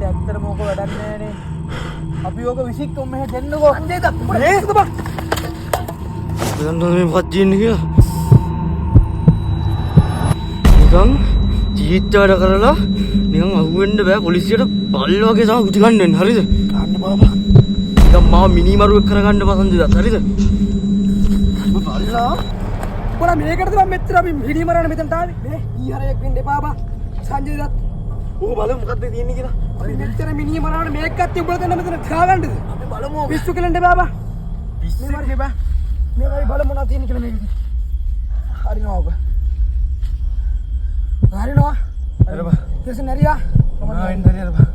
ඇත්තට මොකෝ වැඩක් නෑනේ. අපි ඕක විසික්කොම් මෙහෙ දෙන්නකෝ. අන්දේ දප්පුර නේද බං? දැන් මේ මොකක්ද කියන්නේ කියලා. නිකන් ජීවිතය වැඩ කරලා නිකන් අහුවෙන්න බෑ පොලිසියට බල්ල වගේ තමයි උටි ගන්න වෙන්නේ. හරිද? ගන්න බාබා. නිකන් මාව මිනිමරුවෙක් කරගන්න පසන්දෙද? හරිද? බල්ලා. කොලා මේකටද මම මෙච්චර අපි මිනිමරන්න මෙතනට ආවේ. මේ ඊහරයක් වෙන්න එපා බං. සංජය දත්. ඕක බලමු මොකක්ද තියෙන්නේ කියලා. අපි මෙච්චර මිනිමරන්න මේකත් උඹලා දෙන්න මෙතන කාගන්නද? අපි බලමු. පිස්සු කෙලන්න බාබා. පිස්සු නේ බා. මේ වයි බලමු මොනවද තියෙන්නේ කියලා මේකෙදි. හරිනවා ඔබ. හරිනවා. හරි බා. කෙස නැරියා. ආ එන්න හරි බා.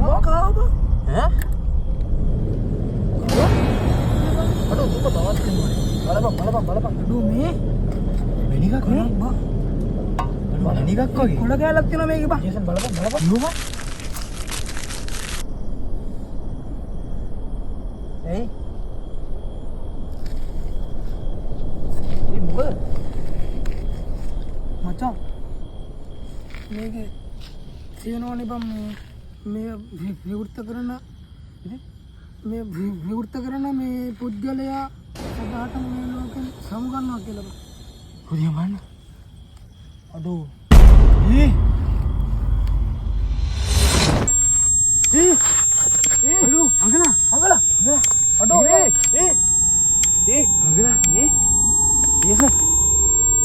මොකක්ද? ඈ? අඩෝ දුක බවත් කියනවා. බලපන්. අඩෝ මේ වෙනිකක් නේ? බා. වෙනිකක් වගේ. කොළ ගෑලක් තියෙනවා මේකේ බා. ජේසන් බලපන්. නුඹ එයි. මොකද? මචං. මේකේ තියෙනවනේ බම් මේ විවෘත කරන මේ පුද්ගලයා සදාටම මේ ලෝකෙන් සමුගන්නවා කියලා බං. හොදියා මන්න. අඩෝ. අඩෝ අගලා. අඩෝ අගලා. ජේසන්.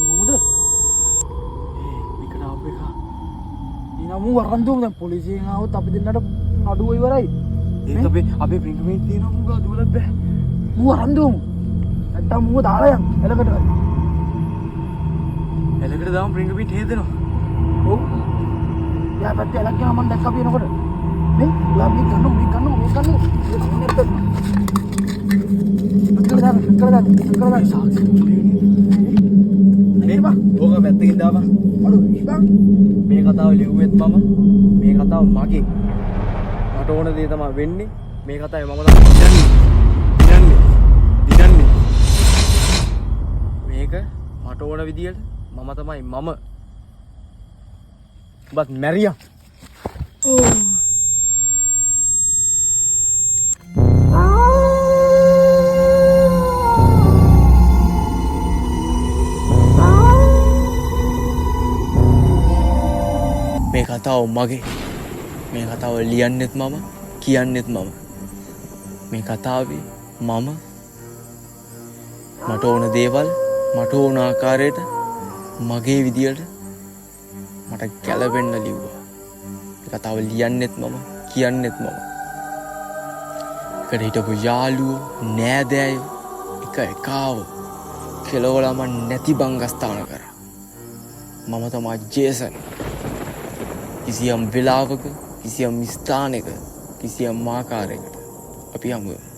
මොකද? මේකට ආපු එක. ඊනමු වරන් දුමු දැන් පොලිසියෙන් ආවොත් අපි දෙන්නට නඩුව ඉවරයි. ඒක අපේ ප්‍රින්කමෙන් තියෙනවා මුගා දුවලත් බෑ. මූ වරන් දුමු. නැත්තම් මූ දාලා යන් එලකට. එලකට දාම ප්‍රින්කමෙන් හේදෙනවා. ඔව්. යා පැත්තේ එලක් යනවා මම දැක්ක අපි එනකොට. මේ ලාම්බි ගන්නු. අක්කල සාක්ෂි. නේ බා. ඕක පැත්තකින් දාපන්. අඩෝ ඉබන්. මේ කතාව ලිව්වෙත් මම. මේ කතාව මගේ. මට ඕන දේ තමයි වෙන්නේ. මේ කතාවේ මම තමයි දිනන්නේ. මේක මට ඕන විදියට මම තමයි මම. බත් මැරියා. මේ කතාව මගේ. මේ කතාව ලියන්නෙත් මම, කියන්නෙත් මම. මේ කතාවේ මම මට ඕන දේවල් මට ඕන ආකාරයට මගේ විදියට මට ගැලපෙන්න ලිව්වා. මේ කතාව ලියන්නෙත් මම, කියන්නෙත් මම. එකට හිටපු යාළුවෝ, නෑදෑයෝ එක එකාව කෙලවලම නැති බංගස්ථාන කරා. මම තමයි ජේසන්. කිසියම් වෙලාවක, කිසියම් ස්ථානයක, කිසියම් ආකාරයකට අපි හමු වෙමු.